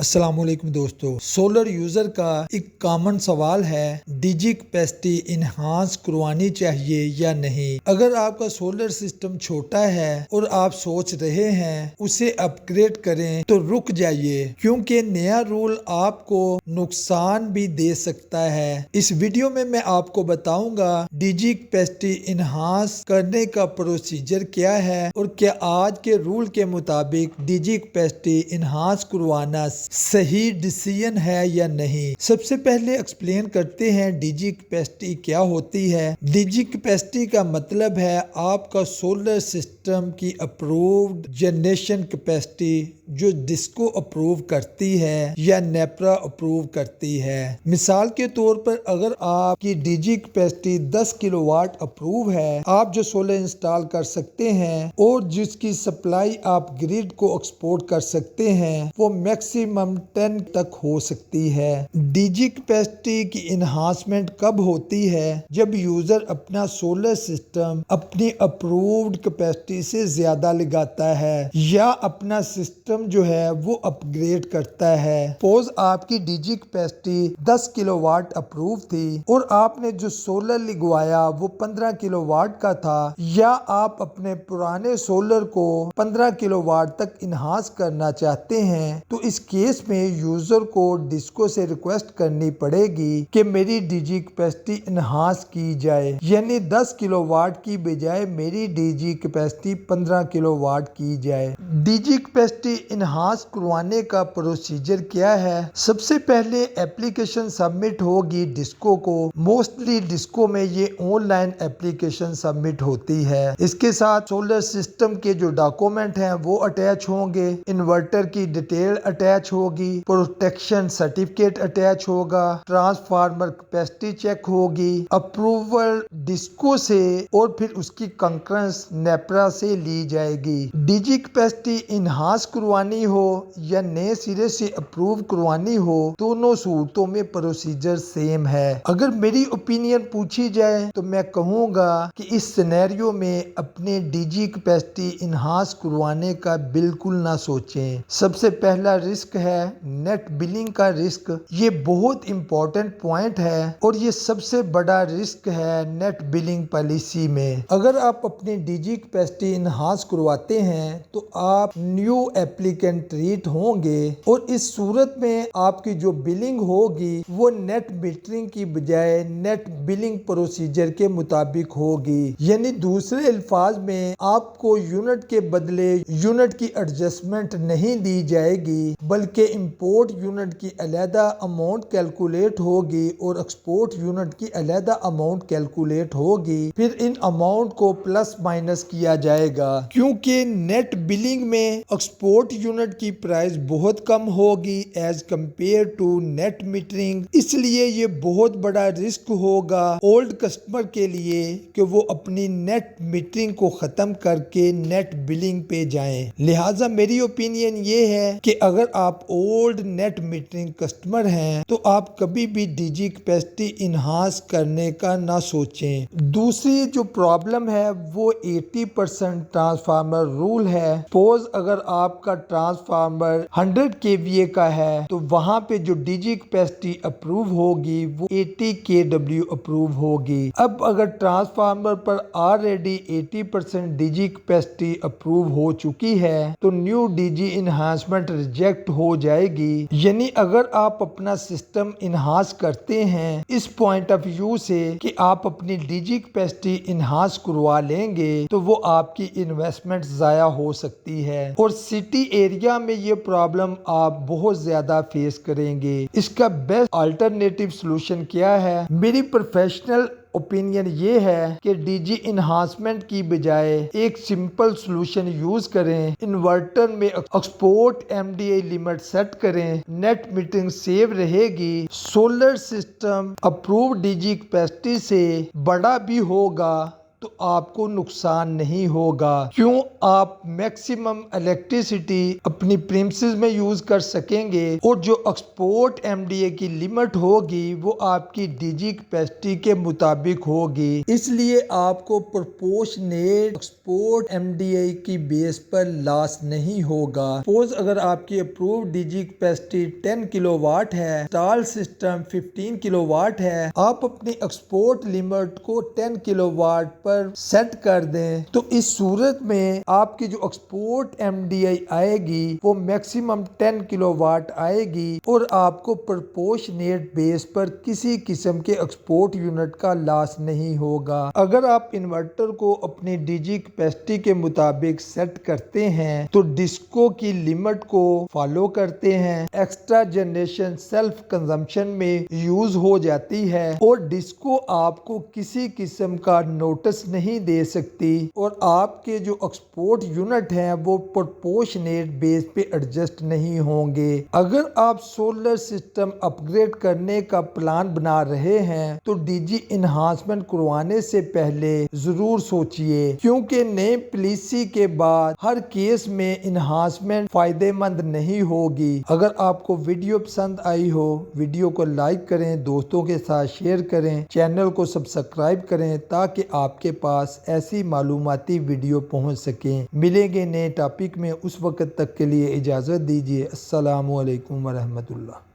अस्सलामुअलैकुम दोस्तों, solar user का एक कॉमन सवाल है डीजी कैपेसिटी इनहांस करवानी चाहिए या नहीं। अगर आपका सोलर सिस्टम छोटा है और आप सोच रहे हैं उसे अपग्रेड करें तो रुक जाइए, क्योंकि नया रूल आपको नुकसान भी दे सकता है। इस वीडियो में मैं आपको बताऊंगा डीजी कैपेसिटी इनहांस करने का प्रोसीजर क्या है और क्या आज के रूल के मुताबिक डीजी कैपेसिटी इनहांस करवाना सही डिसीजन है या नहीं। सबसे पहले एक्सप्लेन करते हैं डीजी कैपेसिटी क्या होती है। डीजी कैपेसिटी का मतलब है आपका सोलर सिस्टम की अप्रूव्ड जनरेशन कैपेसिटी जो डिस्को अप्रूव करती है या नेपरा अप्रूव करती है। मिसाल के तौर पर अगर आपकी डीजी कैपेसिटी 10 किलोवाट अप्रूव है, आप जो सोलर इंस्टॉल कर सकते हैं और जिसकी सप्लाई आप ग्रिड को एक्सपोर्ट कर सकते हैं वो मैक्सिमम 10 तक हो सकती है। डीजी कैपेसिटी की इनहांसमेंट कब होती है? जब यूजर अपना सोलर सिस्टम अपनी अप्रूव्ड कैपेसिटी से ज्यादा लगाता है या अपना सिस्टम जो है वो अपग्रेड करता है। सपोज आपकी डीजी कैपेसिटी 10 किलोवाट अप्रूव थी और आपने जो सोलर लगवाया वो 15 किलोवाट का था, या आप अपने पुराने सोलर को 15 किलोवाट तक इनहांस करना चाहते हैं, तो इस केस में यूजर को डिस्को से रिक्वेस्ट करनी पड़ेगी कि मेरी डीजी कैपेसिटी इनहांस की जाए, यानी 10 किलोवाट की बजाय मेरी डीजी कैपेसिटी 15 किलोवाट की जाए। डीजी कैपेसिटी इनहांस करवाने का प्रोसीजर क्या है? सबसे पहले एप्लीकेशन सबमिट होगी डिस्को को। मोस्टली डिस्को में ये ऑनलाइन एप्लीकेशन सबमिट होती है। इसके साथ सोलर सिस्टम के जो डॉक्यूमेंट हैं वो अटैच होंगे, इन्वर्टर की डिटेल अटैच होगी, प्रोटेक्शन सर्टिफिकेट अटैच होगा, ट्रांसफार्मर कैपेसिटी चेक होगी, अप्रूवल डिस्को से और फिर उसकी कंकरेंस नेपरा से ली जाएगी। डीजी कैपेसिटी इनहांस करवानी हो या नए सिरे से अप्रूव करवानी हो, दोनों सूरतों में प्रोसीजर सेम है। अगर मेरी ओपिनियन पूछी जाए तो मैं कहूँगा कि इस सिनेरियो में अपने डीजी कैपेसिटी इनहांस करवाने का बिल्कुल ना सोचें। सबसे पहला रिस्क है नेट बिलिंग का रिस्क। ये बहुत इंपॉर्टेंट पॉइंट है और ये सबसे बड़ा रिस्क है नेट बिलिंग पॉलिसी में। अगर आप अपनी डीजी कैपेसिटी इनहांस करवाते हैं तो आप न्यू एप्लीकेंट ट्रीट होंगे और इस सूरत में आपकी जो बिलिंग होगी वो नेट मीटरिंग की बजाय नेट बिलिंग प्रोसीजर के मुताबिक होगी, यानी दूसरे अल्फाज में आपको यूनिट के बदले यूनिट की एडजस्टमेंट नहीं दी जाएगी, बल्कि इंपोर्ट यूनिट की अलहदा अमाउंट कैलकुलेट होगी और एक्सपोर्ट यूनिट की अलहदा अमाउंट कैलकुलेट होगी। फिर इन अमाउंट को प्लस माइनस किया जाएगा, क्योंकि नेट बिलिंग में एक्सपोर्ट यूनिट की प्राइस बहुत कम होगी as compare to net metering. इसलिए ये बहुत बड़ा रिस्क होगा ओल्ड कस्टमर के लिए कि वो अपनी नेट मीटरिंग को खत्म करके नेट बिलिंग पे जाएं। लिहाजा मेरी ओपिनियन ये है कि अगर आप ओल्ड नेट मीटरिंग कस्टमर हैं तो आप कभी भी डीजी कैपेसिटी इनहांस करने का ना सोचें। दूसरी जो प्रॉब्लम है वो 80% ट्रांसफार्मर रूल है। सपोज अगर आपका ट्रांसफार्मर 100 kVA का है तो वहां पे जो डीजी कैपेसिटी अप्रूव होगी वो 80 kW अप्रूव होगी। अब अगर ट्रांसफार्मर पर ऑलरेडी 80% डीजी कैपेसिटी अप्रूव हो चुकी है तो न्यू डीजी इनहांसमेंट रिजेक्ट हो जाएगी। यानी अगर आप अपना सिस्टम इनहांस करते हैं इस पॉइंट ऑफ व्यू से कि आप अपनी डीजी कैपेसिटी इनहांस करवा लेंगे तो वो आपकी इन्वेस्टमेंट जाया हो सकती है और सिटी एरिया में ये प्रॉब्लम आप बहुत ज्यादा फेस करेंगे। इसका बेस्ट अल्टरनेटिव सॉल्यूशन क्या है? मेरी प्रोफेशनल ओपिनियन ये है कि डीजी इनहांसमेंट की बजाय एक सिंपल सॉल्यूशन यूज करें। इन्वर्टर में एक्सपोर्ट एमडीए लिमिट सेट करें, नेट मीटरिंग सेव रहेगी, solar system approve DG capacity से बड़ा भी होगा तो आपको नुकसान नहीं होगा। क्यों, आप मैक्सिमम इलेक्ट्रिसिटी अपनी प्रीमिसेस में यूज कर सकेंगे और जो एक्सपोर्ट एमडीए की लिमिट होगी वो आपकी डीजी कैपेसिटी के मुताबिक होगी। इसलिए आपको प्रोपोर्शनेट एक्सपोर्ट एमडीए की बेस पर लॉस नहीं होगा। सपोज अगर आपकी अप्रूव डीजी कैपेसिटी 10 किलोवाट है, इंस्टॉल सिस्टम 15 किलोवाट है, आप अपनी एक्सपोर्ट लिमिट को 10 किलोवाट पर सेट कर दें तो इस सूरत में आपकी जो एक्सपोर्ट एमडीआई आएगी वो मैक्सिमम 10 किलोवाट आएगी और आपको प्रोपोर्शनेट बेस पर किसी किस्म के एक्सपोर्ट यूनिट का लॉस नहीं होगा। अगर आप इन्वर्टर को अपनी डीजी कैपेसिटी के मुताबिक सेट करते हैं तो डिस्को की लिमिट को फॉलो करते हैं, एक्स्ट्रा जनरेशन सेल्फ कंजम्पशन में यूज हो जाती है और डिस्को आपको किसी किस्म का नोटिस नहीं दे सकती और आपके जो एक्सपोर्ट यूनिट हैं वो प्रोपोर्शनेट बेस पे एडजस्ट नहीं होंगे। अगर आप सोलर सिस्टम अपग्रेड करने का प्लान बना रहे हैं तो डीजी इन्हांसमेंट करवाने से पहले जरूर सोचिए, क्योंकि नए पॉलिसी के बाद हर केस में इन्हांसमेंट फायदेमंद नहीं होगी। अगर आपको वीडियो पसंद आई हो, वीडियो को लाइक करें, दोस्तों के साथ शेयर करें, चैनल को सब्सक्राइब करें ताकि आपके पास ऐसी मालूमाती वीडियो पहुंच सके। मिलेंगे नए टॉपिक में, उस वक्त तक के लिए इजाज़त दीजिए। अस्सलामु अलैकुम वरहमतुल्लाह।